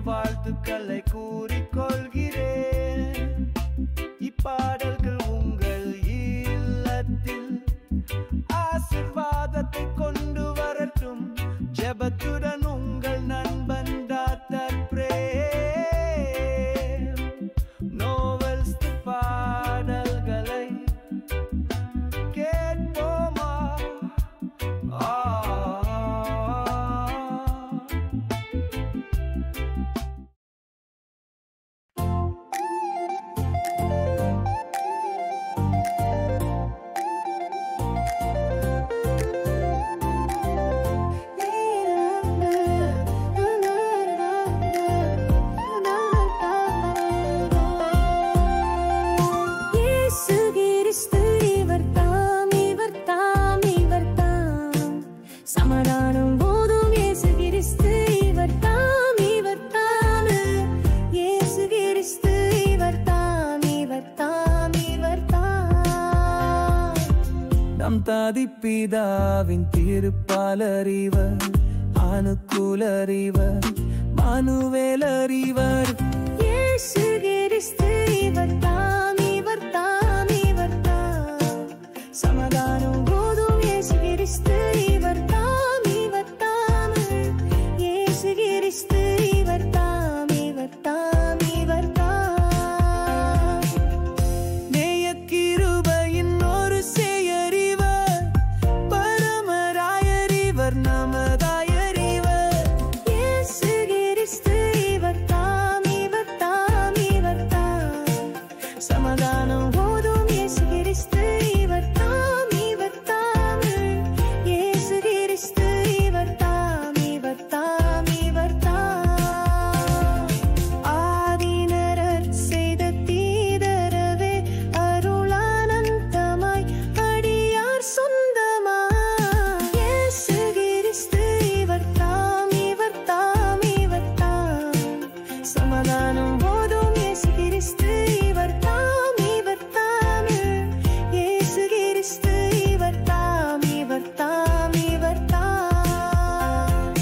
வாழ்த்துக்களை கூறிக்கொள்கிறேன். இப்பாடல்கள் உங்கள் இல்லத்தில் ஆசீர்வாதத்தை கொண்டு வரட்டும். ஜெபத்துடன் உங்கள் நண்பன் டாக்டர் பிரேம். நோவல்ஸ் பாடல்களை கேட்போமா? தாதிப்பிதாவின் திருப்பாலறிவர், அனுகூலறிவர், மனுவேலறிவர். இயேசு கிறிஸ்து இவர் தாம், இவர் தாம், இவர் தாம். சமாதானம் போதும் இயேசு கிறிஸ்து இவர் தாம், இவர் தாம். இயேசு கிறிஸ்து இவர் தாம், இவர் தாம், இவர் தாம். நேய கிருபையின் ஒரு செயறிவர், பரமராயறிவர், நமதாயறிவர். இயேசு கிறிஸ்து இவர் தாம், இவர் தாம், இவர் தாம். சமாதானம் போதும் இயேசு கிறிஸ்து இவர் தாம், இவர் தாம். இயேசு கிறிஸ்து இவர் தாம், இவர் தாம், இவர் தாம். ஆதிநரர் செய்த தீதரவே அருளானந்தமாய் அடியார் சொந்தமாய். இயேசு கிறிஸ்து இவர் தாம், இவர் தாம், இவர் தாம். சமாதானம் போதும் இயேசு கிறிஸ்து இவர் தாம், இவர் தாம். இயேசு கிறிஸ்து இவர் தாம், இவர் தாம், இவர் தாம்.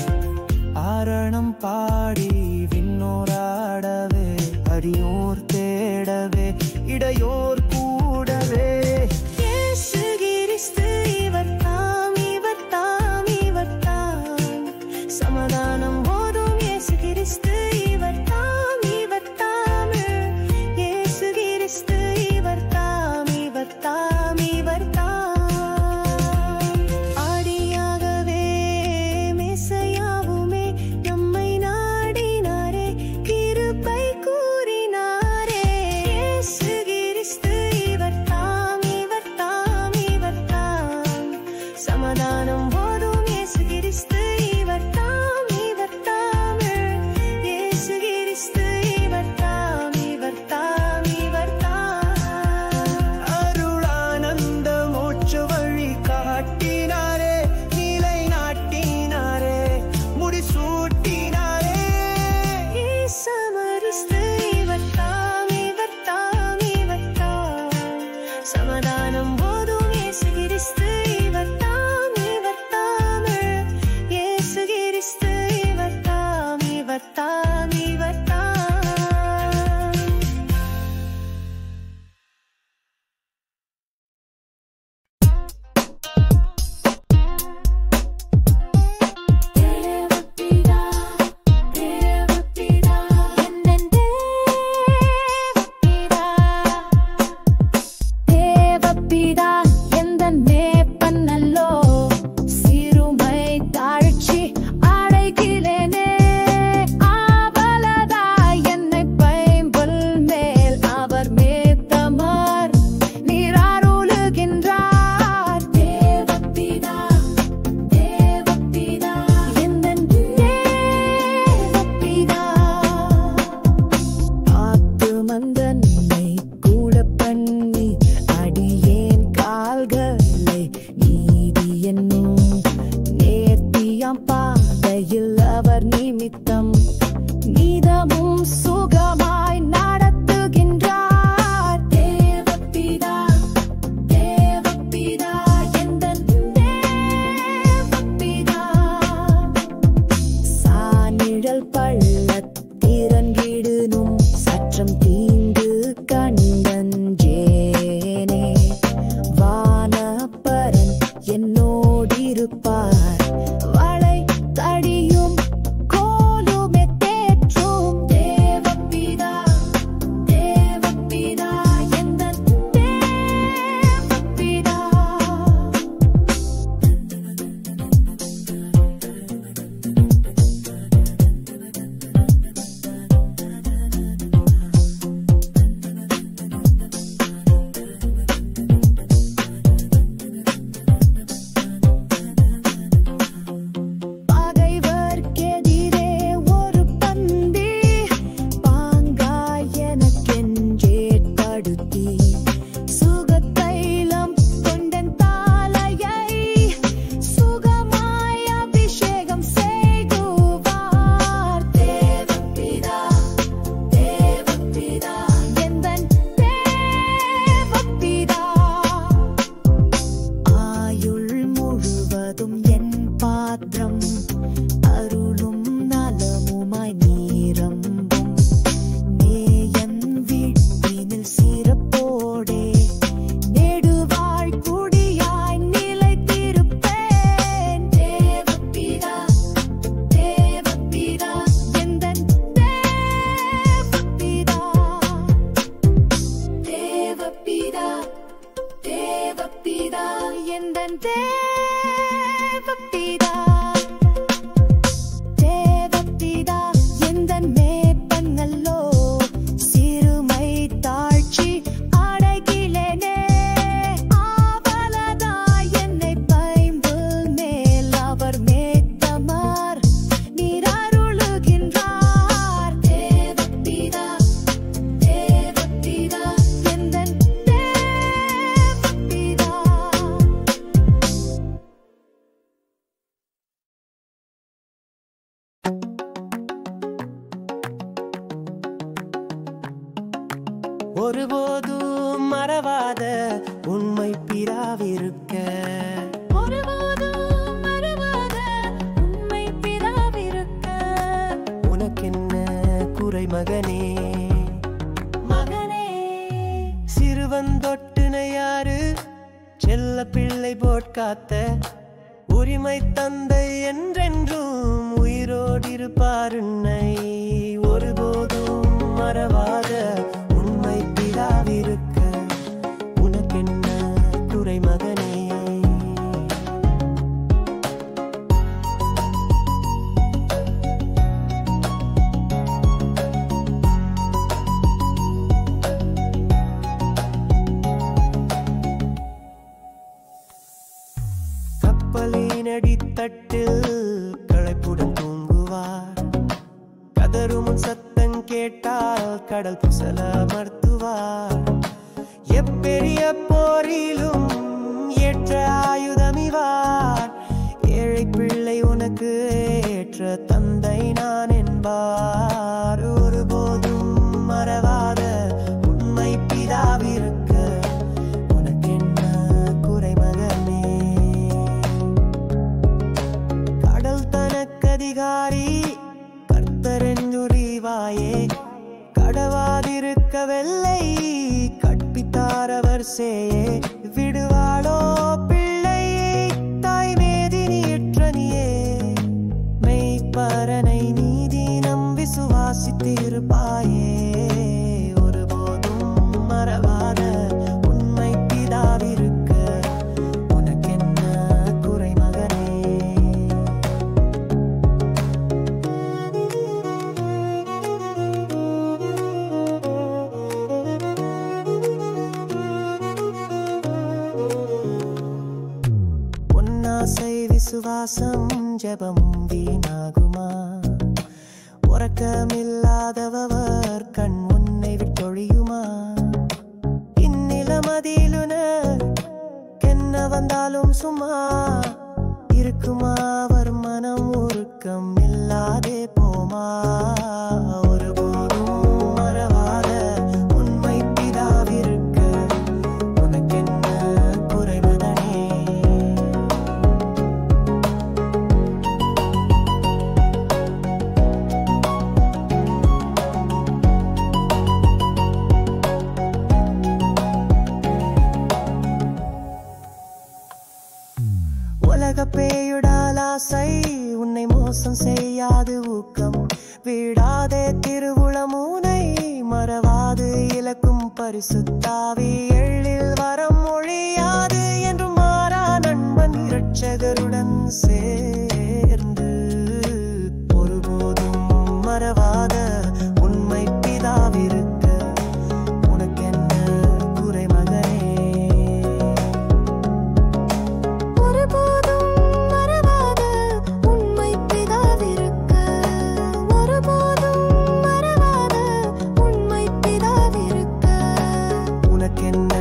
ஆரணம் பாடி விண்ணோராடவே, அடியோர் தேடவே, இடையோர் கூடவே. இயேசு கிறிஸ்து இவர் தாம், இவர் தாம், இவர் தாம். சமாதானம் போதும் இயேசு கிறிஸ்து இவர் தாம், இவர் தாம். இயேசு கிறிஸ்து இவர் தாம், இவர் தாம், இவர் தாம். ஆடியாகவே மெசியாவுமே நம்மை நாடினாரே, கிருபை கூறினாரே. இயேசு கிறிஸ்து இவர் தாம், இவர் தாம், இவர் தாம். சமாதானம் போதும் இயேசு கிறிஸ்து இவர் தாம், இவர் தாம். இயேசு கிறிஸ்து இவர் தாம், இவர் தாம், இவர் தாம். அருளானந்த மோட்ச வழி காட்டினாரே, நிலை நாட்டினாரே, முடிசூட்டினாரே. இயேசு கிறிஸ்து இவர் தாம், இவர் தாம், இவர் தாம். சமாதானம் போதும் இயேசு கிறிஸ்து இவர் தாம், இவர் தாம். இயேசு கிறிஸ்து இவர் தாம், இவர் தாம், இவர் தாம். தேவப்பிதா, தேவப்பிதா, என்னன் தேவப்பிதா, தேவப்பிதா. தேவப்பிதா எந்தன் தேவப்பிதா தேவப்பிதா எந்தன் மேப்பன்னல்லோ சிறுமை தாழ்ச்சி அடைகிலேனே ஆவலதா என்னை பைம்புல் மேல் அவர் மேத்தமார் நீர் அருளுகின்றார் தேவப்பிதா தேவப்பிதா எந்தன் தேவப்பிதா ஒருபோதும் மறவாத உண்மை பிதாவிருக்க ஒருபோதும் மறவாத உண்மை பிதாவிருக்க உனக்கென்ன குறை மகனே மகனே சிறுவன் தொட்டுனை யாரு செல்ல பிள்ளை போட்காத்த உரிமை தந்தை என்றென்றும் உயிரோடிருப்பார் உன்னை ஒருபோதும் மறவாத உண்மை பிதாவிருக்க உனக்கென்ன குறை மகனே கப்பலின் அடித்தட்டில் களைப்புடன் தூங்குவார் கதரும் சத்தம் கேட்டால் கடல் புசல மர்த்துவார் எப்பெரிய போரிலும் ஏற்ற ஆயுதமிவார் ஏழை பிள்ளை உனக்கு ஏற்ற தந்தை நான் என்பார் ஒருபோதும் மறவாத உண்மை பிதாவிருக்க உனக்கென்ன குறை மகனே கடல் தனக்கதிகாரி கர்த்தரென்றுரிவாயே கடவாதிருக்க வெள்ளை கற்பித்தார் அவர் சேயே விடுவாளோ பிள்ளையை தாய் மேதினியற்றனியே மெய்ப்பரனை நீதினம் விசுவாசித்திருப்பாயே ஒருபோதும் மறவாத உண்மை பிதாவிருக்க உனக்கென்ன குறை மகனே பொன்னாசை விசுவாசம் ஜெபம் வீணாகுமா உறக்கமில்லாதவர் கண் உன்னை விட்டொழியுமா இந்நிலமதிலுனர் கென்ன வந்தாலும் சும்மா இருக்குமா அவர் மனம் உருக்கம் இல்லாதே போமா ஒருபோதும் மறவாத உண்மை பிதாவிருக்க உனக்கென்ன குறை மகனே உலக பேயுடால் ஆசை உன்னை மோசம் செய்யாது ஊக்கம் விடாதே திருவுளமூனை மறவாது இலக்கும் பரிசுத்தாவி எழில் வரம் ஒழியாது என்று மாறா நண்பன் இரட்சகருடன் சேர்ந்து ஒருபோதும் மறவாத உண்மை பிதாவிருக்க உனக்கென்ன குறை மகனே ஒருபோதும் மறவாத உண்மை பிதாவிருக்க ஒருபோதும் மறவாத உண்மை பிதாவிருக்க உனக்கென்ன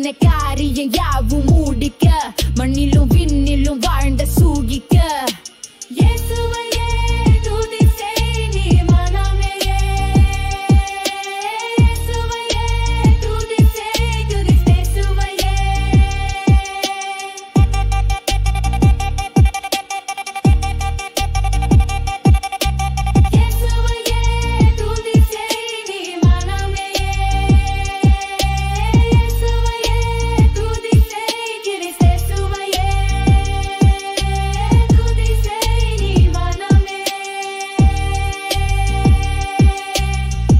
சொன்ன காரியம் யாவும் மூடிக்க மண்ணிலும் விண்ணிலும் வாழ்ந்த சூகிக்க இயேசுவையே துதி செய் நீ மனமேயே இயேசுவையே துதி செய் இயேசுவையே இயேசுவையே துதி செய் நீ மனமேயே இயேசுவையே துதி செய் இயேசுவையே துதி செய் நீ மனமே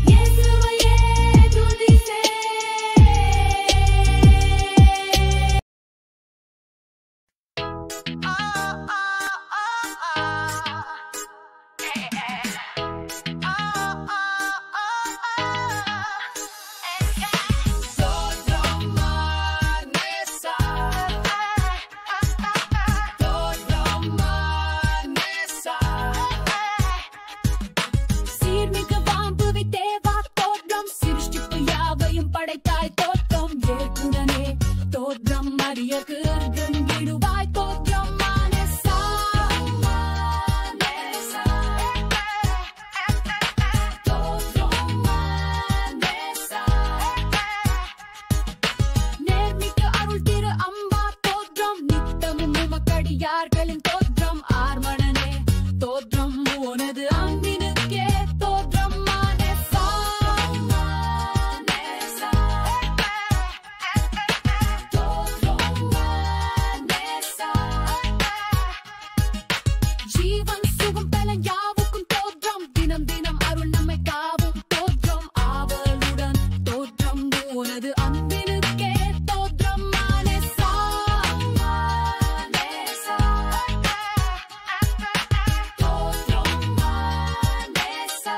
இயேசுவையே துதி செய் சீர்மிக வாம்புவி தேவா தோற்றம் சிருஷ்டிப்பு யாவையும் படைத்தாய் தோற்றம் ஏற்குடனே தோற்றம் அறிய கிடுவாய் தோற்றம் மானசா தோற்றம் மானசா நேர்மிக்க அருள் திரு அம்பா தோற்றம் நித்தமும் உமக்கடியார்களின் தோற்றம் ஆர்மணனே தோற்றம் உனது அன்பினுக்கே தோற்றம் மானசா தோற்றம் மானசா ஜீவன் சுகம் பலன் யாவுக்கும் தோற்றம் தினம் தினம் அருள் நம்மை காவும் தோற்றம் ஆவலுடன் தோற்றம் உனது அன்பினுக்கே தோற்றம் மானசா தோற்றம் மானசா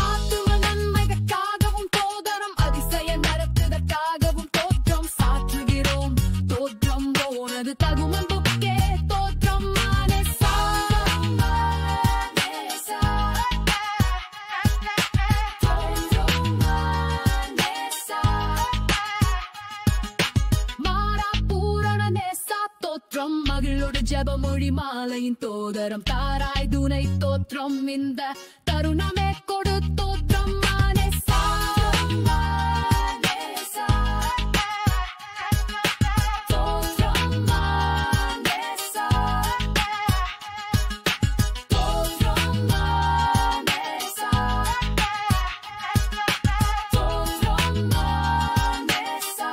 ஆத்தும நன்மைகளுக்காகவும் தோதரம் அதிசய நடத்துதற்காகவும் தோற்றம் சாற்றுகிறோம் தோற்றம் உனது தகுமன்புக்கே தோற்றம் மானசா தோற்றம் மானசா மாறா பூரண நேசா தோற்றம் மகளோடு ஜெபமொழி மாலையின் தோதரம் தாராய் துணை தோற்றம் இந்த தருணமே கொடு தோற்றம் மானசா தோற்றம் மானசா தோற்றம் மானசா தோற்றம் மானசா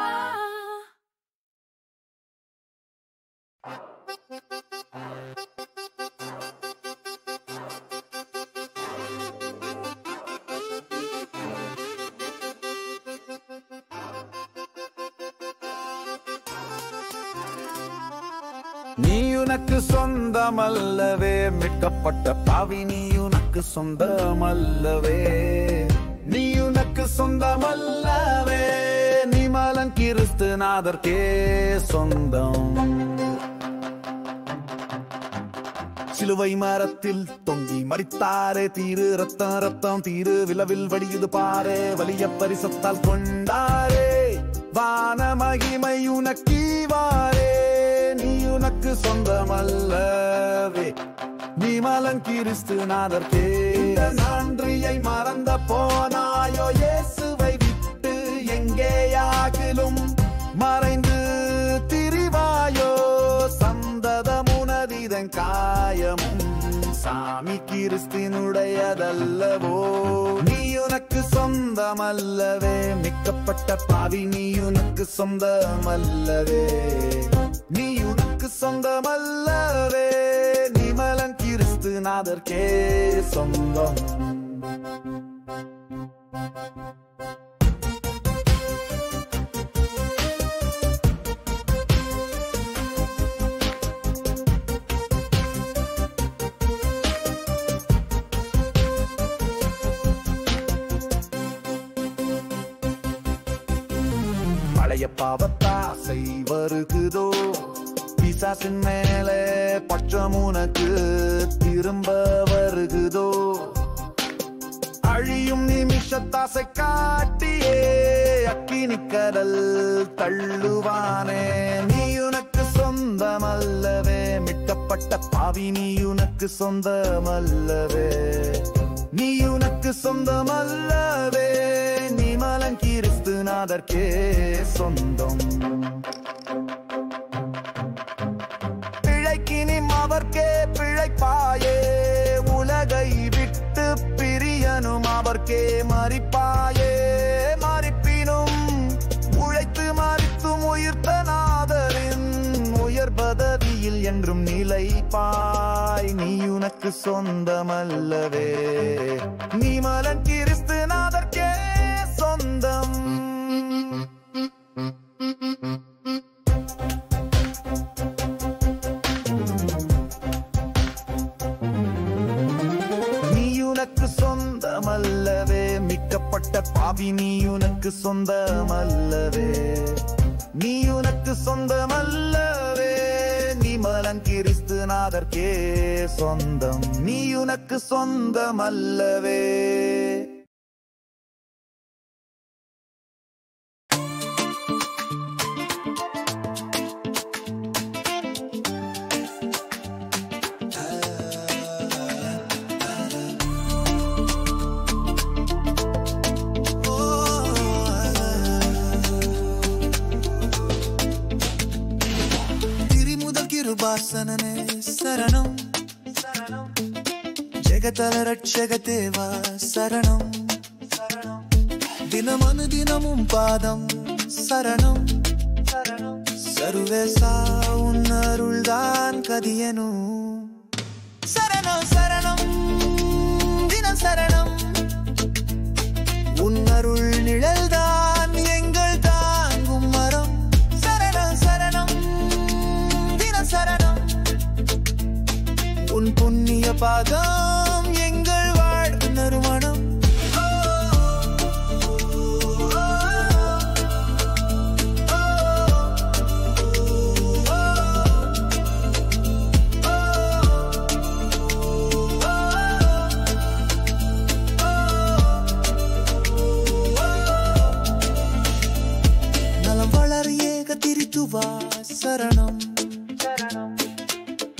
நீ உனக்கு சொந்தமல்லவே மீட்கப்பட்ட பாவி நீ உனக்கு சொந்தமல்லவே நீ உனக்கு சொந்தமல்லவே நீ மலன் கிறிஸ்து நாதர்க்கே சொந்தம் சிலுவை மரத்தில் தொங்கி மரித்தாரே தீரு ரத்தம் ரத்தம் தீரு விளவில் வடியுது பாரே வலிய பரிசத்தால் கொண்டாரே வான மகிமை உனக்கீவாரே நீ உனக்கு சொந்தமல்லவே நீ மலன் கிறிஸ்து நாதர்க்கே நன்றியை மறந்த போனாயோ இயேசுவை விட்டு எங்கேயாகிலும் மறைந்து திரிவாயோ சந்ததமுனதிதன் காயமும் சாமி கிறிஸ்தினுடையதல்லவோ நீ உனக்கு சொந்தமல்லவே மிக்கப்பட்ட பாவி நீ உனக்கு சொந்தமல்லவே நீ உனக்கு சொந்தமல்லவே நீ மலன் கிறிஸ்து நாதர்க்கே சொந்தம் பழைய பாவத்தாசை வருகுதோ பிசாசின் மேலே பட்சம் உனக்கு திரும்ப வருகுதோ அழியும் நிமிஷத்தாசை காட்டியே அக்கினிக்கடல் தள்ளுவானே. நீ உனக்கு சொந்தமல்லவே, மிட்டப்பட்ட பாவி நீ உனக்கு சொந்தமல்லவே. நீ உனக்கு சொந்தமல்லவே, நீ மலன் கிறிஸ்துநாதர்க்கே சொந்தம். பிழைக்கினிம் அவர்க்கே பிழைப்பாயே, உலகை விட்டு பிரியனும் அவர்க்கே மரிப்பாயே. மரிப்பினும் உழைத்து மரித்தும் உயிர்த்த நாதரின் உயர் பதவியில் என்றும் நிலைப்பாய். நீ உனக்கு சொந்தமல்லவே, நீ மலன் கிறிஸ்துநாதர்க்கே சொந்தம். சொந்தமல்லவே, மிக்கப்பட்ட பாவி நீ உனக்கு சொந்தமல்லவே. நீ உனக்கு சொந்தமல்லவே, நீ மலன் கிறிஸ்துநாதர்க்கே சொந்தம். நீ உனக்கு சொந்தமல்லவே. கிருபாசனனே சரணம், ஜெகதல ரட்சக தேவா சரணம். தினமனுதினமும் பாதம் சரணம். சர்வேசா உன் அருள்தான் கதியனும். சரணம் சரணம் தினம் சரணம், உன் அருள் நிழல்தான் எங்கள் தாங்கும் மரம். சரணம் சரணம் சரணம், உன் புண்ணிய பாதம் எங்கள் வாழ்வு நறுமணம். நலம் வளர் ஏக திரித்துவா சரணம்.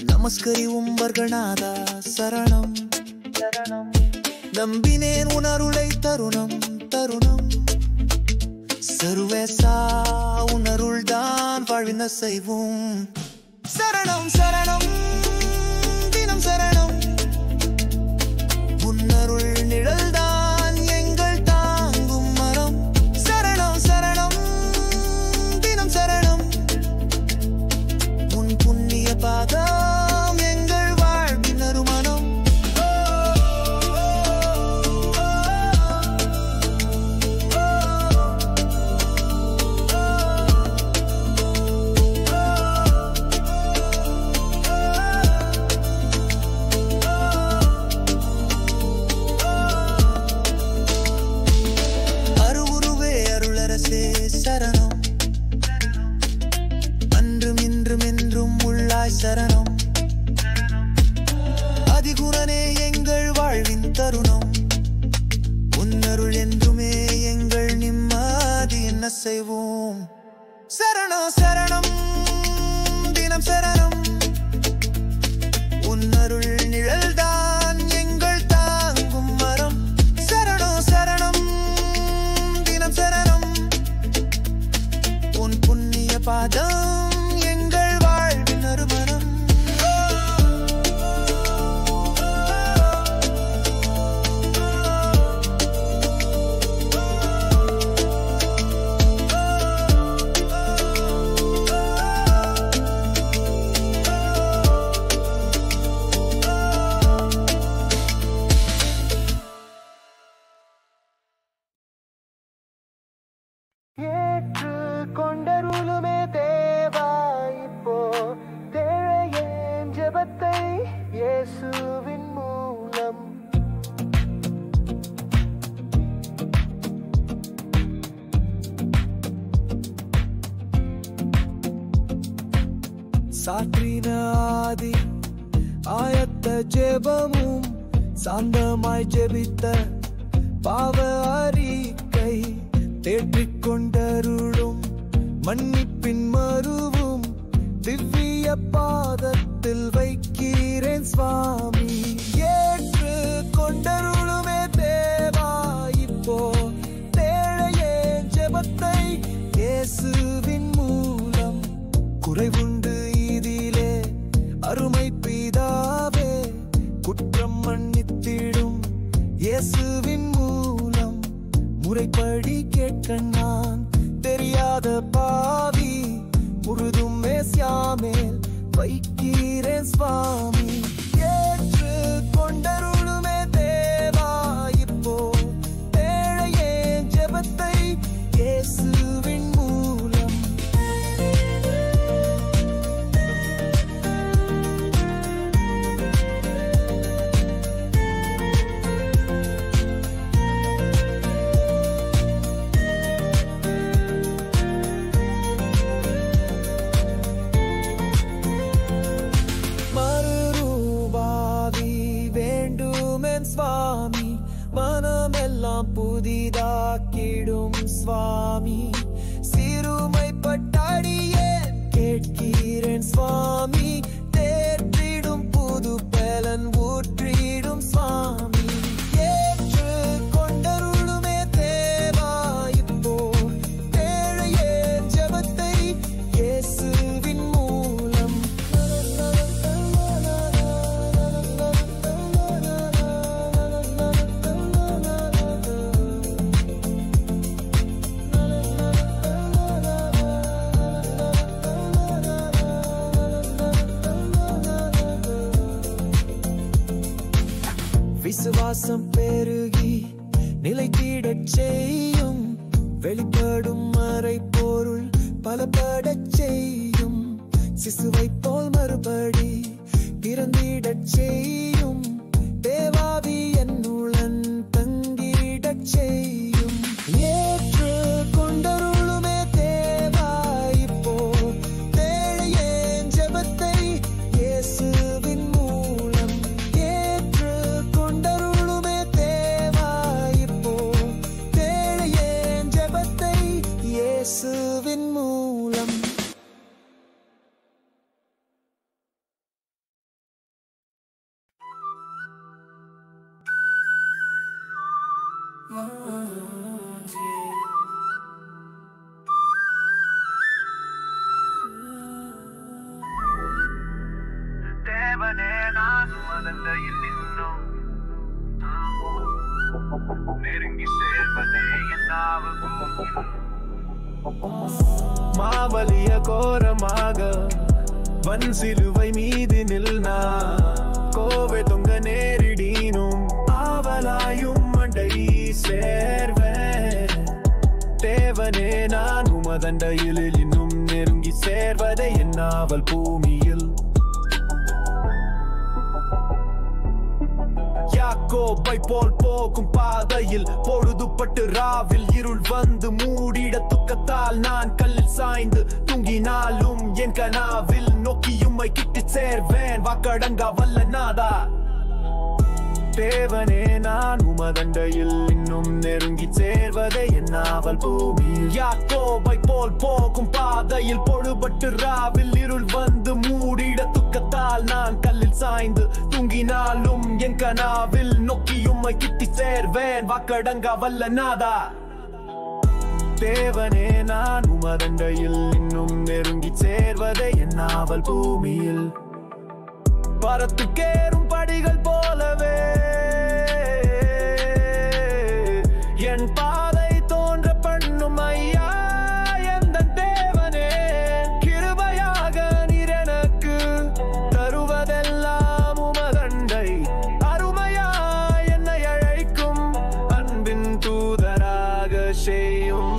நமஸ்கரி உம்பர்கநாதா சரணம். நம்பினேன் உணருளை தருணம் தருணம். சர்வேசா உணருள்தான் வாழ்வின செய்வோம். சரணம் சரணம் தினம் சரணம், உன்னருள் நிழல்தான் எங்கள் தாங்கும் மரம். சரணம் சரணம் தினம் சரணம், உன் புண்ணிய பாதம் சரணம். அன்றும் இன்றும் என்றும் உள்ளாய் சரணம். அதிகுணனே எங்கள் வாழ்வின் தருணம், உன்னருள் என்றுமே எங்கள் நிம்மதி. என்ன செய்வோம்? சரணம் சரணம் தினம் சரணம், உன்னருள் நிழல்தான் எங்கள் தாங்கும் மரம். சரணம் சரணம் தினம் சரணம், உன் புண்ணிய பாதம் எங்கள் வாழ்வின் நறுமணம். கொண்டருளுமே தேவா இப்போ தேழையேன் ஜெபத்தை இயேசுவின் மூலம். சாற்றின ஆதி ஆயத்த ஜெபமும் சாந்தமாய் ஜெபித்த பாவ அறிக்கை தேற்றிக்கொண்டருளும் மன்னிப்பின் மருவும் திவ்ய பாதத்தில் வைக்கிறேன் சுவாமி. ஏற்று கொண்டருளுமே தேவா இப்போ தேழையே ஜெபத்தை இயேசுவின் மூலம் குறைவுண்டு இதிலே அருமை பிதாவே குற்றம் மன்னித்திடும் இயேசுவின் மூலம் முறைப்படி கேட்க நான் தெரியாத பாவி முழுதும் மேசியாமேல் வைக்கிறேன் சுவாமி. ஏற்று கொண்டருளுமே தேவா இப்போ தேழையே ஜெபத்தை இயேசுவின் மூலம். சுவாமி மனமெல்லாம் புதிதாக்கிடும் சுவாமி. சிறுமைப்பட்டடியே கேட்கிறேன் சுவாமி. தேற்றிடும் புது பலன் ஊற்றிடும் சுவாமி. ஏற்று கொண்டருளுமே தேவா இப்போ தேழையே ஜெபத்தை இயேசுவின் மூலம். விசுவாசம் பெருகி நிலைத்திடச் செய்யும். வெளிப்படும் மறை பொருள் பலப்படச் செய்யும். சிசுவை போல் மறுபடி பிறந்திடச் செய்யும். தேவாவி என்னுடன் தங்கிடச் செய்யும். ஏற்று கொண்டருளுமே தேவா இப்போ தேழையே ஜெபத்தை இயேசுவின் மூலம். ஏற்று கொண்டருளுமே தேவா இப்போ தேழையே ஜெபத்தை இயேசுவின் மூலம். தேவனே நான் மதந்தையில் நின்னும் நெருங்கி சேர்வதே என்னாவுக்கும். மாவலிய கோரமாக வன் சிலுவை மீது நில்னா கோவை தொங்க நேரிடினும் ஆவலாயும் மண்டை சேர்வேன். தேவனே நான் உமதண்டையில் இன்னும் நெருங்கி சேர்வதை என்னாவல் பூமியில். யாக்கோபை போல் போகும் பாதையில் பொழுதுபட்டு ராவில் இருள் வந்து மூடிட துக்கத்தால் நான் கல்லில் சாய்ந்து தூங்கினாலும் என் கனாவில் நோக்கியும்மை கிட்டு சேர்வேன் வாக்கடங்கா வல்ல நாதா. தேவனே நான் உமதண்டையில் இன்னும் நெருங்கி சேர்வதை என்னாவல் பூமியில். யாக்கோபை போல் போகும் பாதையில் பொழுபட்டு ராவில் இருள் வந்து மூடிட துக்கத்தால் நான் கல்லில் சாய்ந்து தூங்கினாலும் என் கனாவில் நோக்கியும்மை கிட்டி சேர்வேன் வாக்கடங்கா வல்ல நாதா. தேவனே நான் உமதண்டையில் இன்னும் நெருங்கி சேர்வதை என்னாவல் பூமியில். பரத்துக்கேறும் படிகள் போலவே என் பாதை தோன்ற பண்ணும் ஐயா எந்த தேவனே. கிருபையாக நீர் எனக்கு தருவதெல்லாம் உமதண்டை அருமையா என்னை அழைக்கும் அன்பின் தூதராக செய்யும்.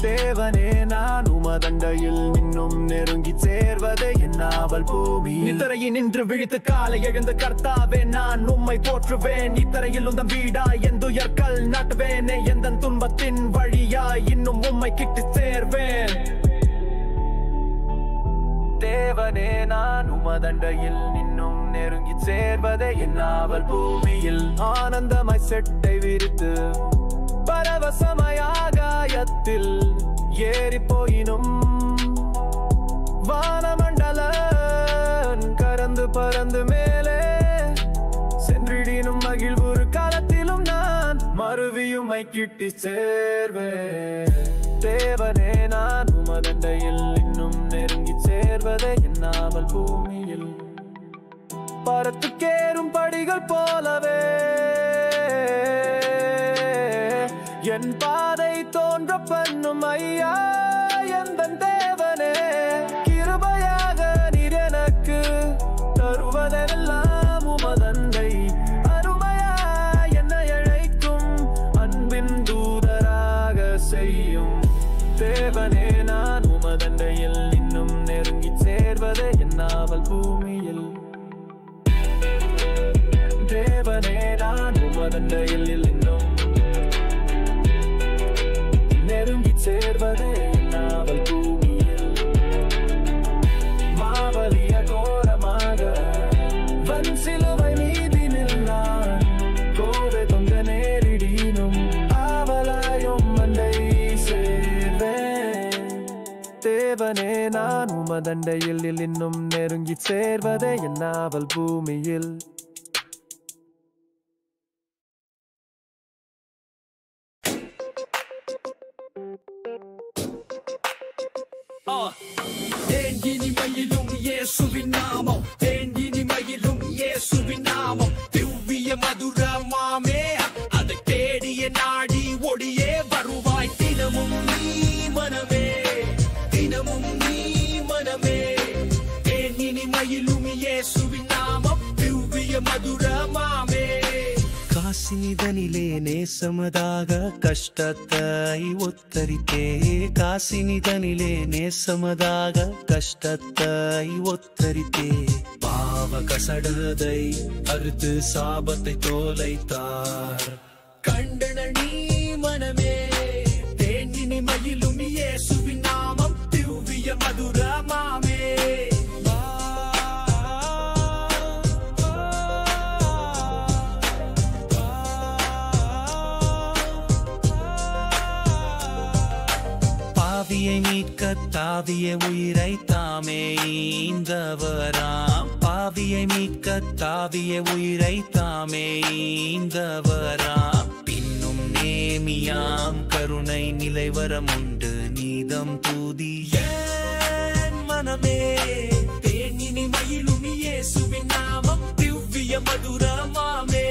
தேவனே நான் உமதண்டையில் இன்னும் நெருங்கி சேர்வதை என்னாவல் பூமி. இத்தரையில் நின்று விழித்து காலை எழுந்த கர்த்தாவே நான் உம்மை போற்றுவேன். இத்தரையில் உந்தம் வீடாய் எந்துயர்கள் நாட்டுவேனே. எந்த துன்பத்தின் வழியாய் இன்னும் உம்மை கிட்டு சேர்வேன். தேவனே நான் உமதண்டையில் இன்னும் நெருங்கி சேர்வதை என்னாவல் பூமியில். ஆனந்தமாய் செட்டை விரித்து பரவசமயாகாயத்தில் ஏறி போயினும் வானமண்டல கறந்து பறந்து மேலே சென்றிடினும் மகிழ்வுறு காலத்திலும் நான் மறுவியும் கிட்டி சேர்வேன் தேவனே நான் உமதண்டையில் இன்னும் நெருங்கி சேர்வதை என்னாமல் பூமியில் பரத்துக்கேறும் படிகள் போலவே என் பாதை தோன்ற பண்ணும் ஐயா எந்தன் தேவனே கிருபையாக நீர் எனக்கு தருவதெல்லாம் உமதண்டை அருமையா என்னை அழைக்கும் அன்பின் தூதராக செய்யும் தேவனே நான் உமதண்டையில் இன்னும் நெருங்கி சேர்வதே என்னாவல் பூமியில் தேவனே நான் உமதண்டையில் இன்னும் நெருங்கி சேர்வதே என்னாவல் பூமியில் மாவலிய கோரமாக வன் சிலுவை மீதினில் நான் கோவை தொங்க நேரிடினும் ஆவலாயும் மண்டை சேர்வேன் தேவனே நான் உமதண்டையில் இன்னும் நெருங்கி சேர்வதே என்னாவல் பூமியில் தேனிமையிலும் இயேசுவின் நாமம் தேனிமையிலும் இயேசுவின் நாமம் திவ்ய மதுரமாமே அதை தேடிய நாடி ஒடியே வருவாய் தினமும் நீ மனமே தினமும் நீ மனமே தேனிமையிலும் இயேசுவின் நாமம் திவ்ய மதுரமாமே காசினிதனிலே நேசமதாக கஷ்டத்தை ஒத்தரித்தே காசினிதனிலே நேசமதாக கஷ்டத்தை ஒத்தரித்தே பாவ கசடதை அறுத்து சாபத்தை தோலைத்தார் கண்டன நீ மனமே தேனிமையிலும் இயேசுவின் நாமம் திவ்ய மதுரமாமே பாவியை மீட்க தாவிய உயிரை தாமே ஈந்தவராம் பாவியை மீட்க தாவிய உயிரை தாமே ஈந்தவராம் பின்னும் நேமியாம் கருணை நிலைவரம் உண்டு நீதம் தூதி என் மனமே தேனிமையிலும் இயேசுவின் நாமம் திவ்ய மதுரமாமே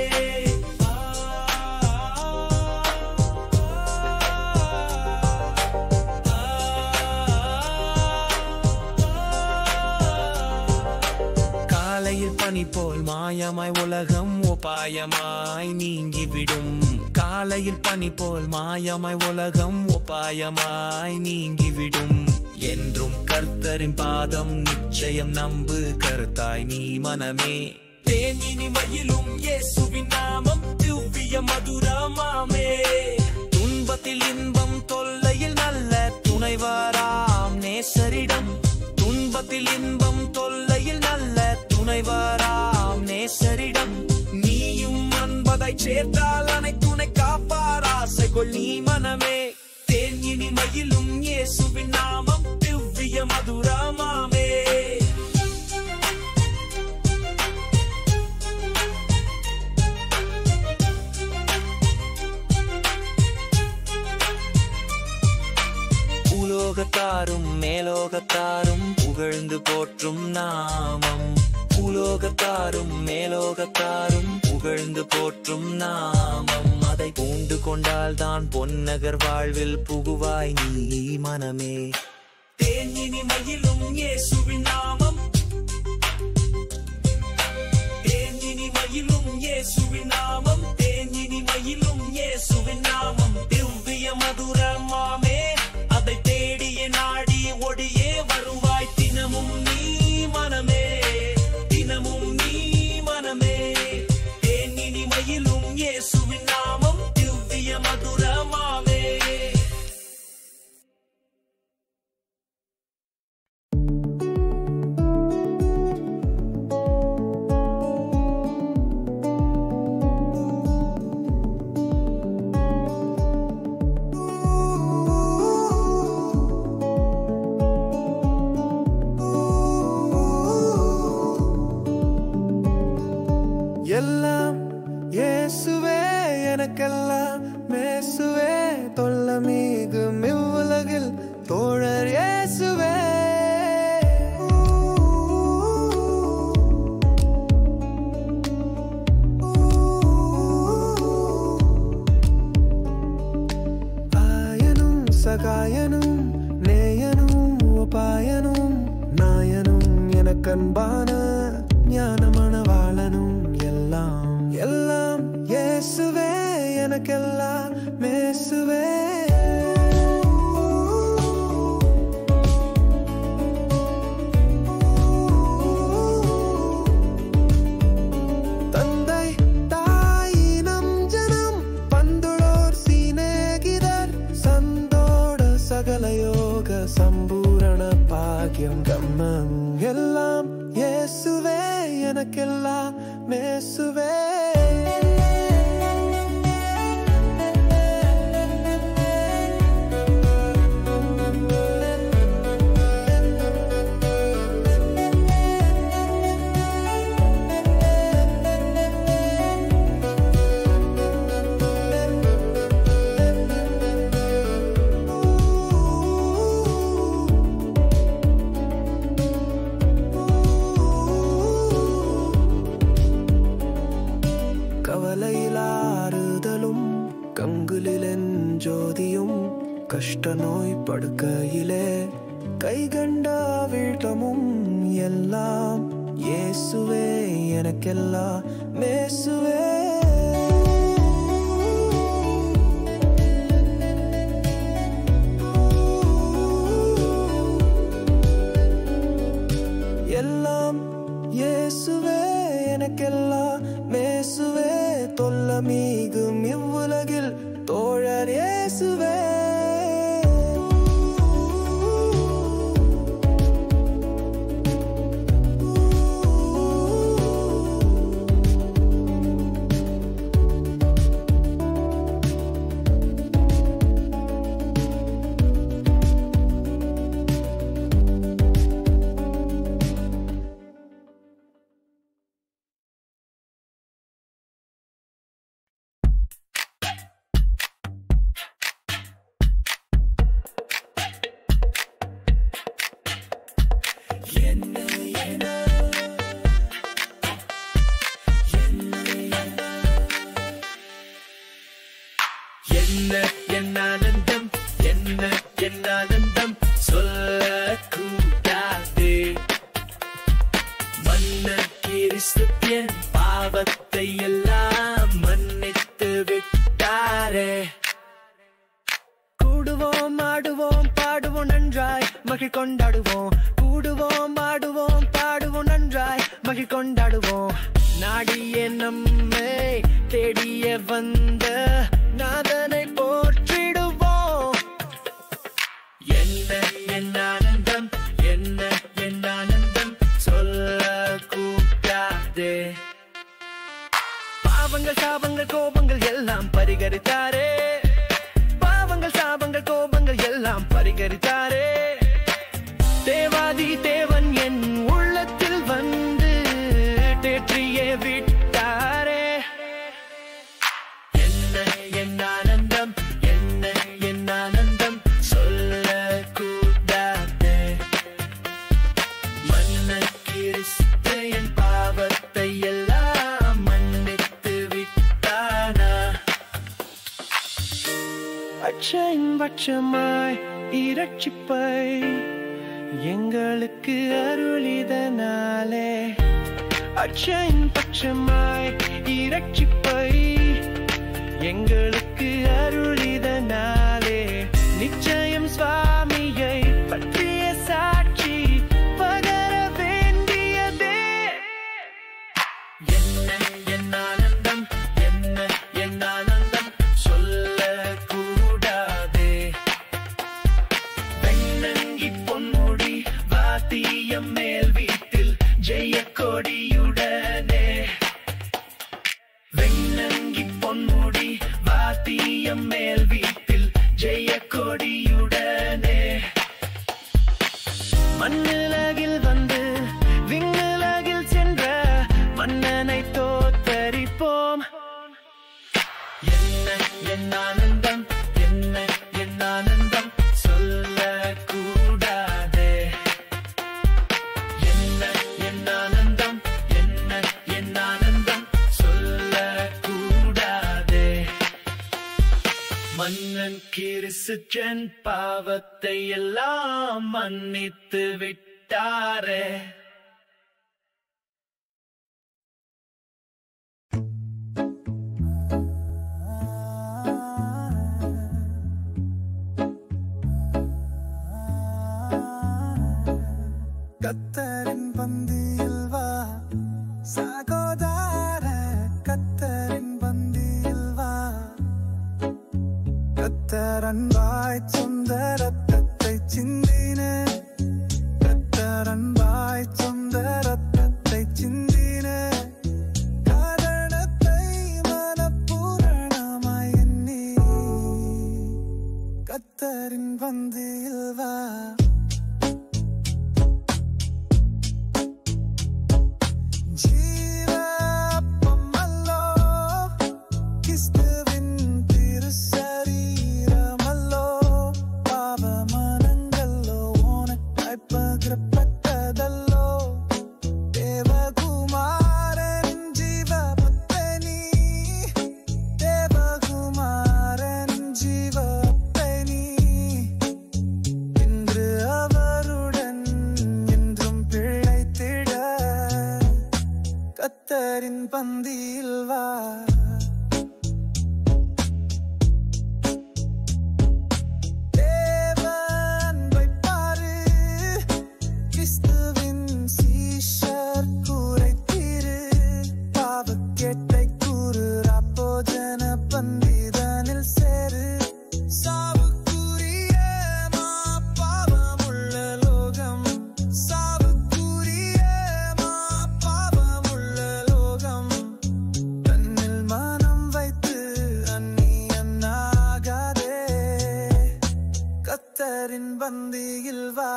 பனி போல் மாயமாய் உலகம் உபாயமாய் நீங்கிவிடும் காலையில் பனி போல் மாயமாய் உலகம் உபாயமாய் நீங்கிவிடும் என்றும் கர்த்தரின் பாதம் நிச்சயம் நம்பு கருத்தாய் நீ மனமே தேனிமையிலும் இயேசுவின் நாமம் திவ்ய மதுரமாமே துன்பத்தில் இன்பம் தொல்லையில் நல்ல துணைவராம் நேசரிடம் துன்பத்தில் இன்பம் தொல்லையில் நல்ல துணைவராம் நேசரிடம் நீயும் அன்பதை சேர்த்தால் அனைத்துணை காப்பார் ஆசைகள் நீ மனமே தேனிமையிலும் இயேசுவின் நாமம் திவ்ய மதுரமாமே பூலோகத்தாரும் மேலோகத்தாரும் புகழ்ந்து போற்றும் நாமம் பூலோகத்தாரும் மேலோகத்தாரும் புகழ்ந்து போற்றும் நாமம் அதை பூண்டு கொண்டால் தான் பொன்னகர் வாழ்வில் புகுவாய் நீ மனமே தேனிமையிலும் இயேசுவின் நாமம் தேனிமையிலும் இயேசுவின் நாமம் தேனிமையிலும் இயேசுவின் நாமம் திவ்ய மதுரமாமே அதை தேடிய நாடி ஒடியே வருவாய் தினமும் நீ மனமே தினமும் நீ மனமே தேனிமையிலும் இயேசுவின் நாமம் திவ்ய மதுரமாமே உனக்கன்பான ஞானமான வாழனும் எல்லாம் எல்லாம் இயேசுவே எனக்கெல்லாம் மேசுவே எல்லாம் இயேசுவே எனக்கெல்லாம் மேசுவே கஷ்ட நோய் படுக்கையிலே கைகண்டா வீட்டமும் எல்லாம் இயேசுவே எனக்கெல்லாம் மேசுவே எல்லாம் இயேசுவே எனக்கெல்லாம் மேசுவே தொல்லமீகும் இவ்வுலகில் தோழர் இயேசுவே என்னானந்தம் சொல்லக்கூடாது மன்னர் கிறிஸ்து என் பாவத்தை எல்லாம் மன்னித்து விட்டாரே கூடுவோம் ஆடுவோம் பாடுவோம் நன்றாய் மகிழ் கொண்டாடுவோம் கூடுவோம் ஆடுவோம் பாடுவோம் நன்றாய் மகிழ் கொண்டாடுவோம் நாடிய நம்மை தேடிய வந்த நாதனை போற்றிடுவோம் என்ன ஆனந்தம் என்ன ஆனந்தம் சொல்லக்கூடாதே பாவங்கள் சாபங்கள் கோபங்கள் எல்லாம் பரிகரித்தாரே பாவங்கள் சாபங்கள் கோபங்கள் எல்லாம் பரிகரித்தாரே தேவாதி தேவன் என் உள்ளத்தில் வந்து தேற்றியே விட்டாரே என்ன ஆனந்தம் என்ன ஆனந்தம் சொல்லக்கூடாதே மன்னர் கிறிஸ்து என் பாவத்தை எல்லாம் மன்னித்து விட்டானா அச்சையின் பட்சமாய் இரட்சிப்பை எங்களுக்கு அருளிதனாலே அச்சையின் பட்சமாய் இரட்சிப்பை எங்களுக்கு அருளிதனாலே நிச்சயம் சுவாமியை பற்றிய சாட்சி பகர வேண்டியதே என்ன ஆனந்தம் என்ன ஆனந்தம் சொல்லக்கூடாதே வெண்ணங்கி பொன்முடி வாத்தியம் மேல் வீட்டில் ஜெய கொடியுடனே வெண்ணங்கி பொன்முடி வாத்தியம் மேல் வீட்டில் ஜெய கொடியுடனே மண்ணுலகில் வந்து விண்ணுலகில் சென்ற மன்னனை தோத்தரிப்போம் என்ன ஆனந்தம் என்ன ஆனந்தம் சொல்லக்கூடாதே என்ன ஆனந்தம் என்ன ஆனந்தம் சொல்லக்கூடாதே மன்னன் கிறிஸ்துவின் பாவத்தை எல்லாம் மன்னித்து விட்டாரே கத்தரின் பந்தியில் வா சகோதர கத்தரின் பந்தியில் வா கத்தரன்பாய் சொந்த ரத்தத்தை சிந்தின கத்தரன்பாய் சொந்த ரத்தத்தை சிந்தின காரணத்தை மனப்பூரணமாய் எண்ணி கத்தரின் பந்தியில் வா கத்தரின் பந்தியில் வா தேவ அன்பை பாரு கிறிஸ்துவின் சீஷர் குறைத்தீரு பாவக்கேட்டை கூறு ராப்போஜன பந்திதனில் சேரு சாவுக்குரிய மா பாவமுள்ள லோகம் சாவுக்குரிய மா பாவமுள்ள லோகம் தன்னில் மனம் வைத்து அந்நியனாகாதே கத்தரின் பந்தியில் வா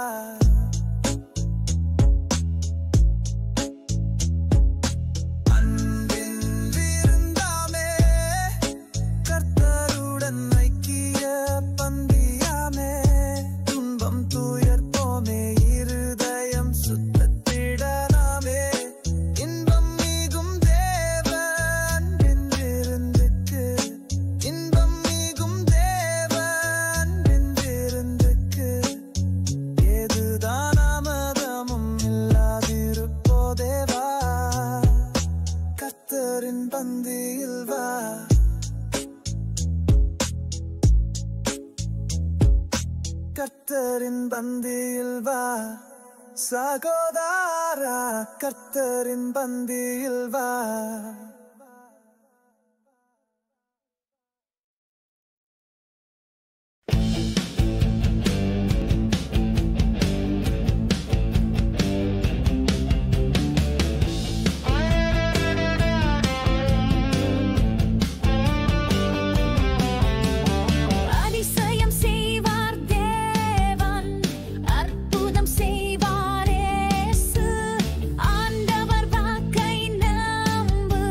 அன்பின் விருந்தாமே கர்த்தருடன் ஐக்கிய பந்தியாமே துன்பம் துயர்ப்போமே இருதயம் சுத்தத்திடலாமே இன்பம் மிகும் தேவ அன்பின் விருந்துக்கு இன்பம் மிகும் தேவ அன்பின் விருந்துக்கு ஏதுதான் அமதமும் இல்லாதிருப்போதேவா கர்த்தரின் பந்தியில் வா கர்த்தரின் பந்தியில் வா சகோதரா கர்த்தரின் பந்தியில் வா அதிசயம் செய்வார் தேவன் அற்புதம் செய்வார் இயேசு ஆண்டவர் வாக்கை நம்பு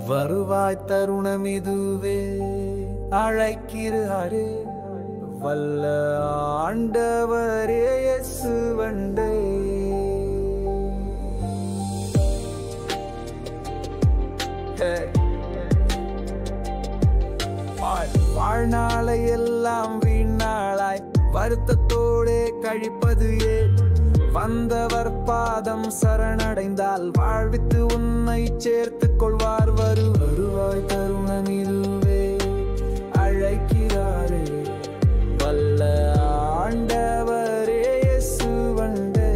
வருவாய் தருணம் இதுவே அழைக்கிறாரே வல்ல ஆண்டவரே இயேசுவண்டே வாழ்நாளை எல்லாம் வீணாளாய் வருத்தத்தோடே கழிப்பது ஏன் வந்தவர் பாதம் சரணடைந்தால் வாழ்வித்து உன்னை சேர்த்துக் கொள்வார் வருவாய் தருணம் இதுவே அழைக்கிறாரே வல்ல ஆண்டவரே இயேசுவண்டே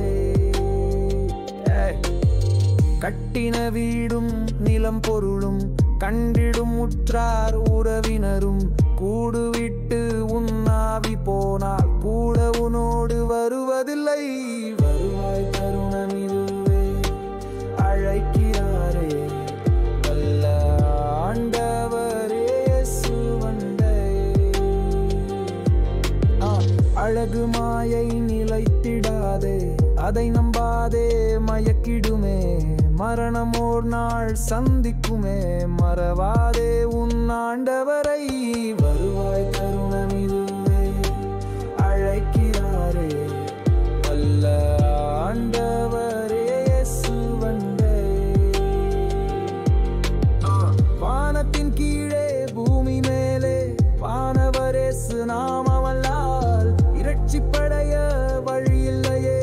கட்டின வீடும் நிலம் பொருளும் கண்டிடும் உற்றார் உறவினரும் கூடுவிட்டு உன்னாவி போனால் கூட உன்னோடு வருவதில்லை வருவாய் தருணம் இதுவே அழைக்கிறாரே வல்ல ஆண்டவரே இயேசுவண்டே அழகு மாயை நிலைத்திடாதே அதை நம்பாதே மயக்கிடுமே மரணம் ஓர் நாள் சந்திக்குமே மறவாதே உன் ஆண்டவரை வருவாய் தருணம் இதுவே அழைக்கிறாரே வல்ல ஆண்டவரே இயேசுவண்டே வானத்தின் கீழே பூமி மேலே வானவரேசு நாமவல்லால் இரட்சிப்படைய வழியில்லையே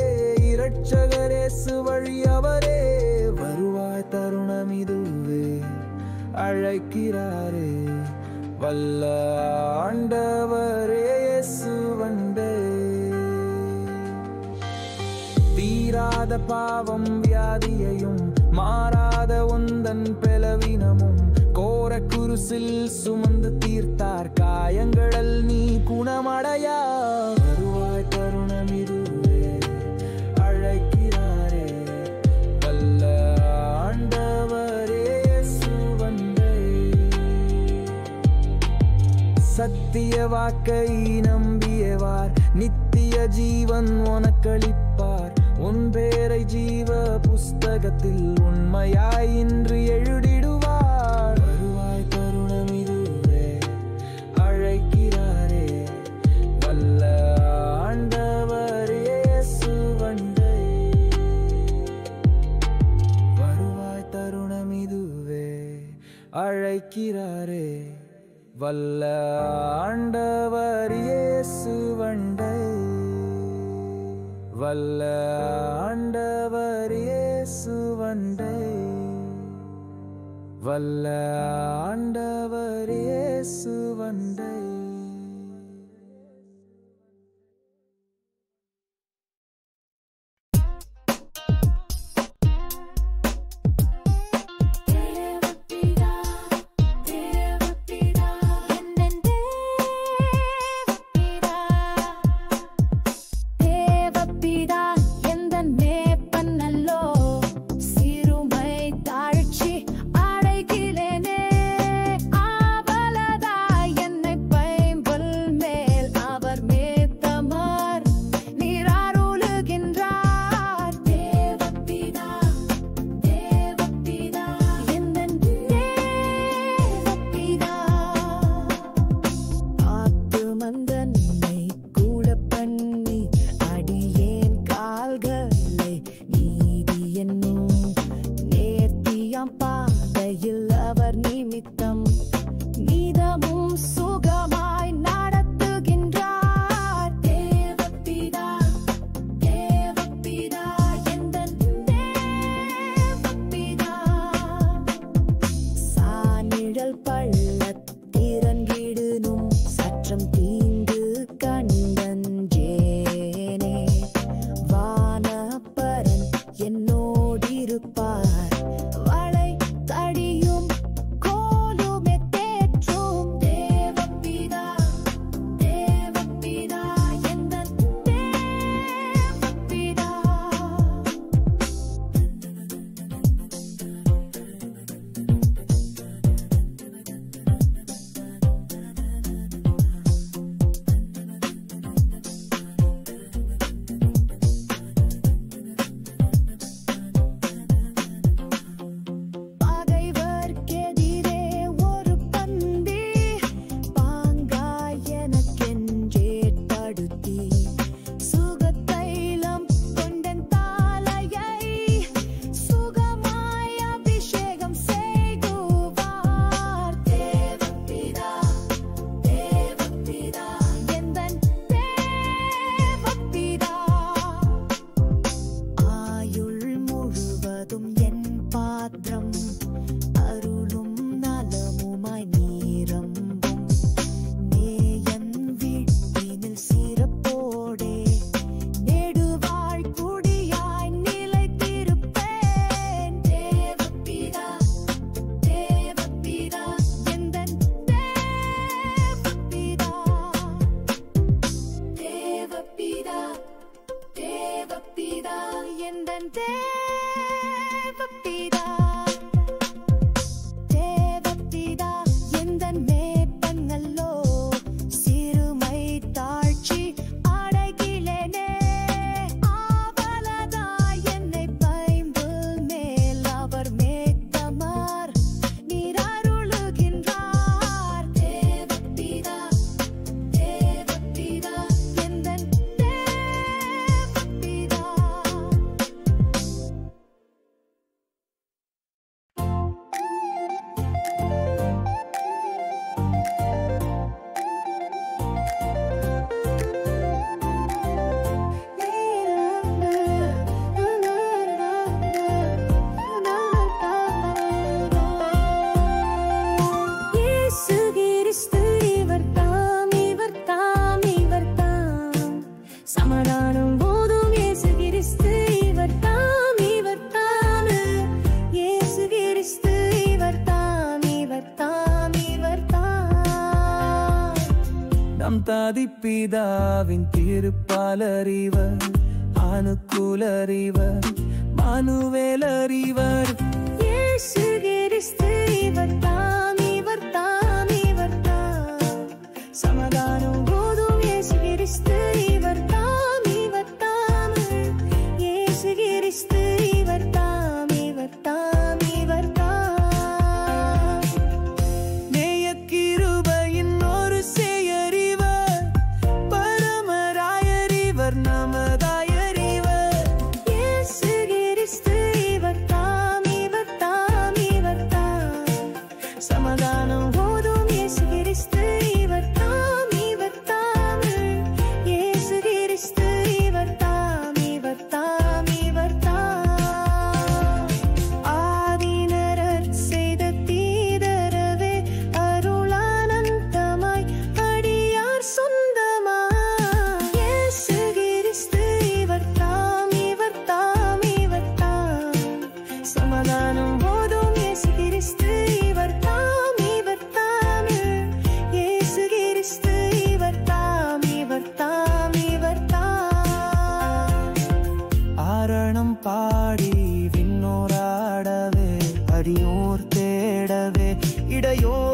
இரட்சகரேசு வழி அவரே வருவாய் தருணம் இதுவே அழைக்கிறாரே வல்ல ஆண்டவரே இயேசுவண்டே தீராத பாவம் வியாதியையும் மாறாத உந்தன் பலவீனமும் கோர குருசில் சுமந்து தீர்த்தார் காயங்களல் நீ குணமடையா வருவாய் தருணம் இதுவே அழைக்கிறாரே வல்ல ஆண்டவரே இயேசுவண்டே சத்திய வாக்கை நம்பியவார் நித்திய ஜீவன் உனக்களிப்பார் உன் பேரை ஜீவ புஸ்தகத்தில் உண்மையாய் இன்று எழுதிடுவார் வருவாய் தருணம் இதுவே அழைக்கிறாரே வல்ல ஆண்டவரே இயேசுவண்டே வருவாய் தருணம் இதுவே அழைக்கிறாரே வல்ல ஆண்டவர் இயேசுவண்டே வல்ல ஆண்டவர் இயேசுவண்டே வல்ல ஆண்டவர் இயேசுவண்டே அடைக்கிறேனே ஆவலதா என்னை எந்தன் தேவப்பிதா தேவப்பிதா எந்தன் மேப்பங்கல்லோ சிறுமை தாழ்ச்சி அடைகிலேனே ஆவலதா என்னை பைம்புல் மேல் அவர் மேத்தமார் நீர் அருளுகின்றார் தேவப்பிதா தேவப்பிதா எந்தன் தேவப்பிதா இயேசு கிறிஸ்து இவர்தாம் இவர்தாம் இவர்தாம் சமாதானம் போதும் இயேசு கிறிஸ்து இவர்தாம் இவர்தாம் இயேசு கிறிஸ்து இவர்தாம் இவர்தாம் இவர்தாம் நம் தாதி பிதாவின் திருப்பாலறிவர் அனுகூலறிவர் மனுவேலறிவர் இயேசு கிறிஸ்து இவர்தாம் இவர்தாம் இவர்தாம் சமாதானம் போதும் இயேசு கிறிஸ்து இவர்தாம் இவர்தாம் இயேசு கிறிஸ்து இவர்தாம் இவர்தாம் இவர்தாம் நேயக்கிருபையின் ஒரு செயறிவர் பரமராயறிவர் நமதாயறிவர் இயேசு கிறிஸ்து இவர்தாம் இவர்தாம் இவர்தாம் சமாதானம் போதும் இயேசு கிறிஸ்து இவர்தாம் இவர்தாம் இயேசு கிறிஸ்து இவர்தாம் இவர்தாம் இவர்தாம் ஆதினரர் செய்த தீதரவே அருளானந்தமாய் அடியார் சொந்தமாய் இயேசு கிறிஸ்து இவர்தாம் இவர்தாம் இவர்தாம் சமாதானம் போதும் இயேசு கிறிஸ்து இவர்தாம் இவர்தாம் இயேசு கிறிஸ்து இவர்தாம் இவர்தாம் இவர்தாம் ஆரணம் பாடி விண்ணோராடவே அடியோர் தேடவே இடையோர்